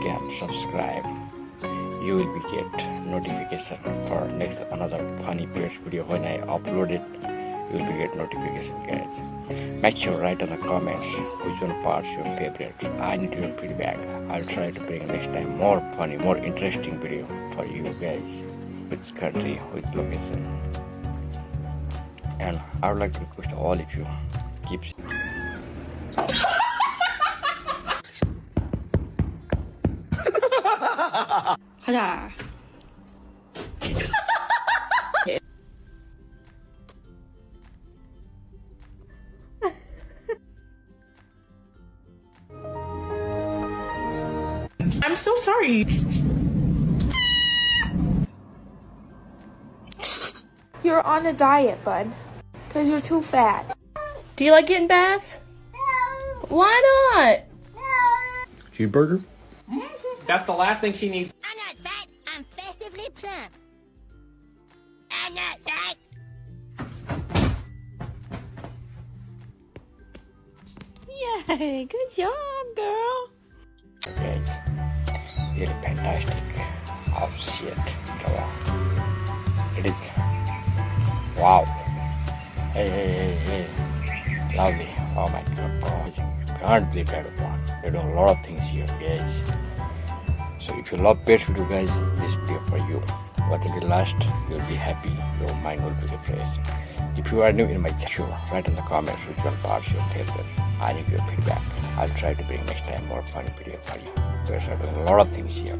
and subscribe. You will be get notification for next another funny pets video. When I upload it, you will be get notification, guys. Make sure write in the comments which one parts your favorite. I need your feedback. I'll try to bring next time more funny, more interesting video for you guys, which country, which location. And I would like to request all of you keep 가자. I'm so sorry. You're on a diet, bud. Because you're too fat. Do you like getting baths? No. Why not? cheeseburger. That's the last thing she needs. I'm not fat, I'm festively plump. I'm not fat. Yay, good job, girl. Guys, really fantastic. Oh shit, come on. It is. Wow. Hey. Lovely. Oh my god. Oh, can't believe that one. They're doing a lot of things here, guys. So if you love pets video, guys, this video for you. Watch until last, you'll be happy. Your mind will be refreshed. If you are new in my channel, write in the comments which one parts your favorite. I need your feedback. I'll try to bring next time more funny video for you. Pets are doing a lot of things here.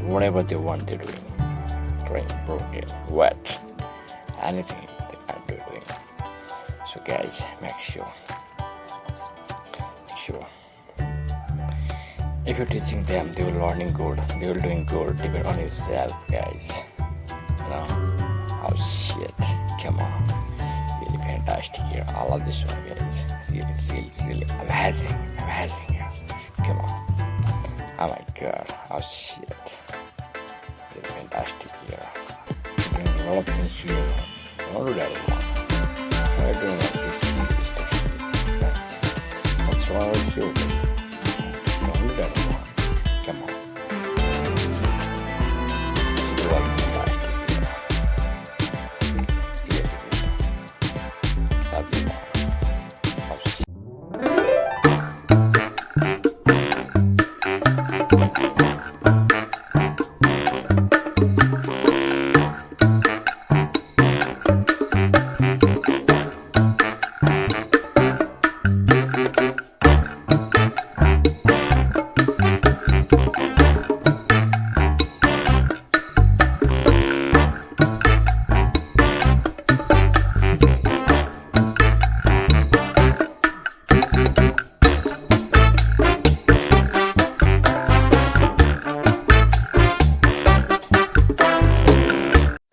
Whatever they want, they're doing. Rain, broken, wet, anything they are doing. So guys, make sure. If you're teaching them, they will learning good. They will doing good. Depend on yourself, guys. You know? Oh shit! Come on, really fantastic here. I love this one, guys. Really amazing. Here. Come on. Oh my god! Oh shit! Really fantastic here. Doing a lot of things here. Don't do that one. Why are you doing like this? What's wrong with you? Don't do that one. Come on. You are fantastic here. Really. Love you, man. Oh shit.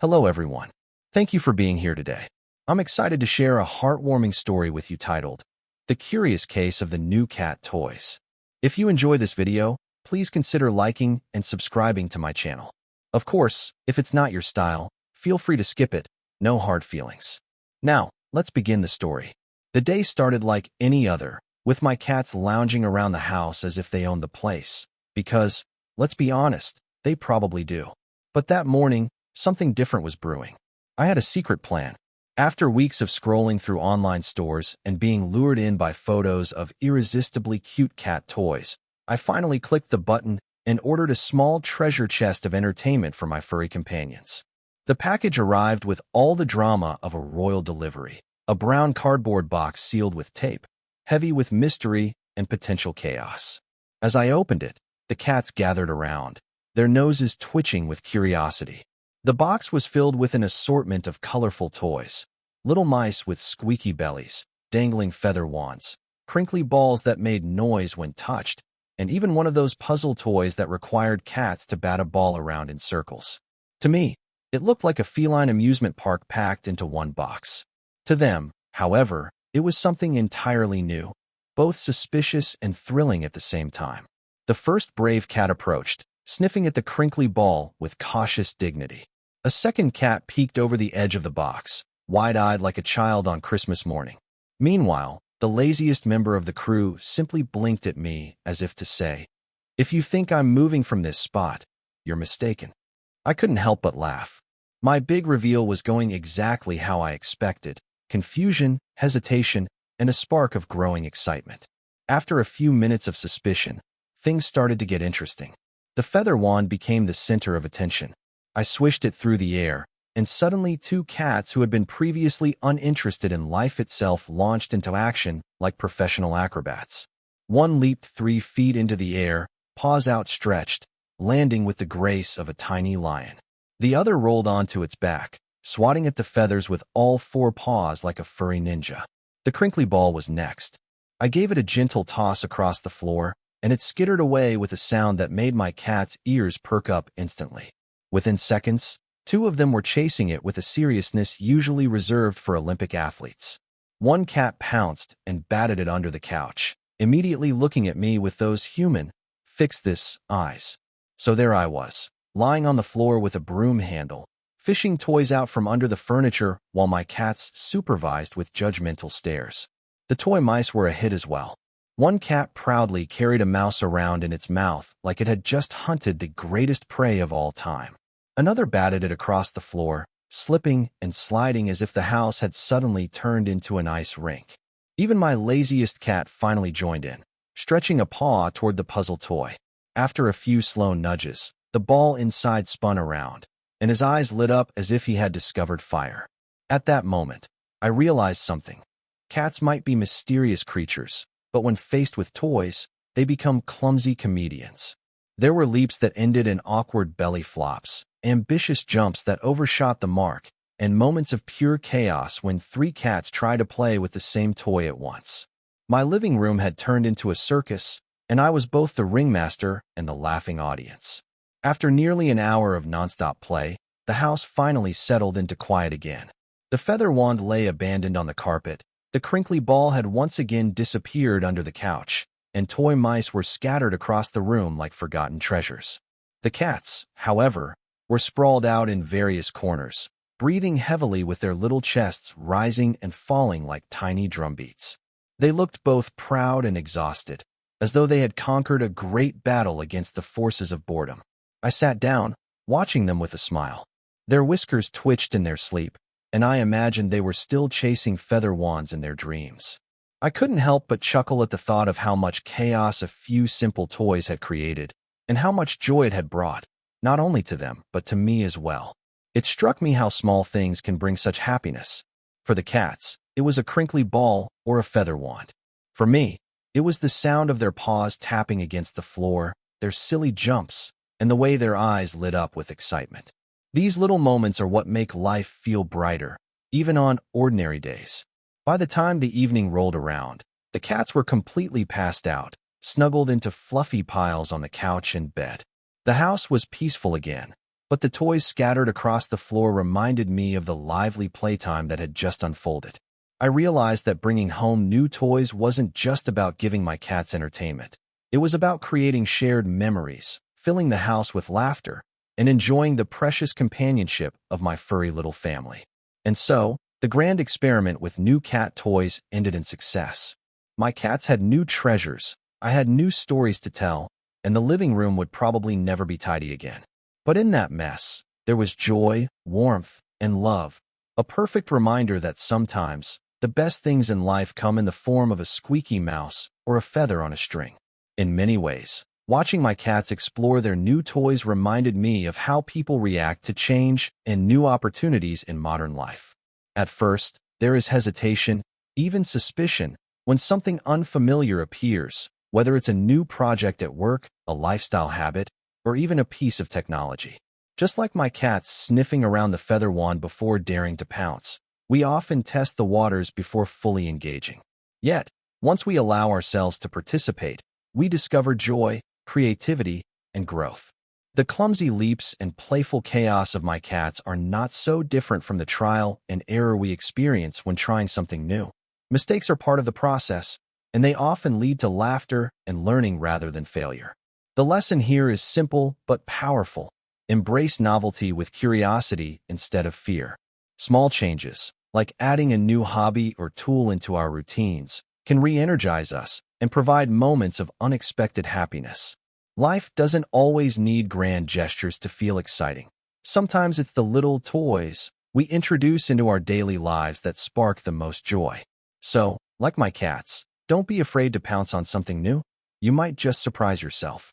Hello everyone. Thank you for being here today. I'm excited to share a heartwarming story with you titled, The Curious Case of the New Cat Toys. If you enjoy this video, please consider liking and subscribing to my channel. Of course, if it's not your style, feel free to skip it, no hard feelings. Now, let's begin the story. The day started like any other, with my cats lounging around the house as if they owned the place. Because, let's be honest, they probably do. But that morning, something different was brewing. I had a secret plan. After weeks of scrolling through online stores and being lured in by photos of irresistibly cute cat toys, I finally clicked the button and ordered a small treasure chest of entertainment for my furry companions. The package arrived with all the drama of a royal delivery, a brown cardboard box sealed with tape, heavy with mystery and potential chaos. As I opened it, the cats gathered around, their noses twitching with curiosity. The box was filled with an assortment of colorful toys, little mice with squeaky bellies, dangling feather wands, crinkly balls that made noise when touched, and even one of those puzzle toys that required cats to bat a ball around in circles. To me, it looked like a feline amusement park packed into one box. To them, however, it was something entirely new, both suspicious and thrilling at the same time. The first brave cat approached, sniffing at the crinkly ball with cautious dignity. A second cat peeked over the edge of the box, wide-eyed like a child on Christmas morning. Meanwhile, the laziest member of the crew simply blinked at me as if to say, If you think I'm moving from this spot, you're mistaken. I couldn't help but laugh. My big reveal was going exactly how I expected: confusion, hesitation, and a spark of growing excitement. After a few minutes of suspicion, things started to get interesting. The feather wand became the center of attention. I swished it through the air, and suddenly 2 cats who had been previously uninterested in life itself launched into action like professional acrobats. One leaped 3 feet into the air, paws outstretched, landing with the grace of a tiny lion. The other rolled onto its back, swatting at the feathers with all 4 paws like a furry ninja. The crinkly ball was next. I gave it a gentle toss across the floor, and it skittered away with a sound that made my cat's ears perk up instantly. Within seconds, 2 of them were chasing it with a seriousness usually reserved for Olympic athletes. One cat pounced and batted it under the couch, immediately looking at me with those human, fix-this eyes. So there I was, lying on the floor with a broom handle, fishing toys out from under the furniture while my cats supervised with judgmental stares. The toy mice were a hit as well. One cat proudly carried a mouse around in its mouth like it had just hunted the greatest prey of all time. Another batted it across the floor, slipping and sliding as if the house had suddenly turned into an ice rink. Even my laziest cat finally joined in, stretching a paw toward the puzzle toy. After a few slow nudges, the ball inside spun around, and his eyes lit up as if he had discovered fire. At that moment, I realized something. Cats might be mysterious creatures, but when faced with toys, they become clumsy comedians. There were leaps that ended in awkward belly flops, ambitious jumps that overshot the mark, and moments of pure chaos when 3 cats tried to play with the same toy at once. My living room had turned into a circus, and I was both the ringmaster and the laughing audience. After nearly an hour of nonstop play, the house finally settled into quiet again. The feather wand lay abandoned on the carpet, the crinkly ball had once again disappeared under the couch, and toy mice were scattered across the room like forgotten treasures. The cats, however, were sprawled out in various corners, breathing heavily with their little chests rising and falling like tiny drumbeats. They looked both proud and exhausted, as though they had conquered a great battle against the forces of boredom. I sat down, watching them with a smile. Their whiskers twitched in their sleep, and I imagined they were still chasing feather wands in their dreams. I couldn't help but chuckle at the thought of how much chaos a few simple toys had created, and how much joy it had brought, not only to them, but to me as well. It struck me how small things can bring such happiness. For the cats, it was a crinkly ball or a feather wand. For me, it was the sound of their paws tapping against the floor, their silly jumps, and the way their eyes lit up with excitement. These little moments are what make life feel brighter, even on ordinary days. By the time the evening rolled around, the cats were completely passed out, snuggled into fluffy piles on the couch and bed. The house was peaceful again, but the toys scattered across the floor reminded me of the lively playtime that had just unfolded. I realized that bringing home new toys wasn't just about giving my cats entertainment. It was about creating shared memories, filling the house with laughter, and enjoying the precious companionship of my furry little family. And so, the grand experiment with new cat toys ended in success. My cats had new treasures, I had new stories to tell, and the living room would probably never be tidy again. But in that mess, there was joy, warmth, and love, a perfect reminder that sometimes, the best things in life come in the form of a squeaky mouse or a feather on a string. In many ways, watching my cats explore their new toys reminded me of how people react to change and new opportunities in modern life. At first, there is hesitation, even suspicion, when something unfamiliar appears, whether it's a new project at work, a lifestyle habit, or even a piece of technology. Just like my cats sniffing around the feather wand before daring to pounce, we often test the waters before fully engaging. Yet, once we allow ourselves to participate, we discover joy, creativity, and growth. The clumsy leaps and playful chaos of my cats are not so different from the trial and error we experience when trying something new. Mistakes are part of the process, and they often lead to laughter and learning rather than failure. The lesson here is simple but powerful. Embrace novelty with curiosity instead of fear. Small changes, like adding a new hobby or tool into our routines, can re-energize us and provide moments of unexpected happiness. Life doesn't always need grand gestures to feel exciting. Sometimes it's the little toys we introduce into our daily lives that spark the most joy. So, like my cats, don't be afraid to pounce on something new. You might just surprise yourself.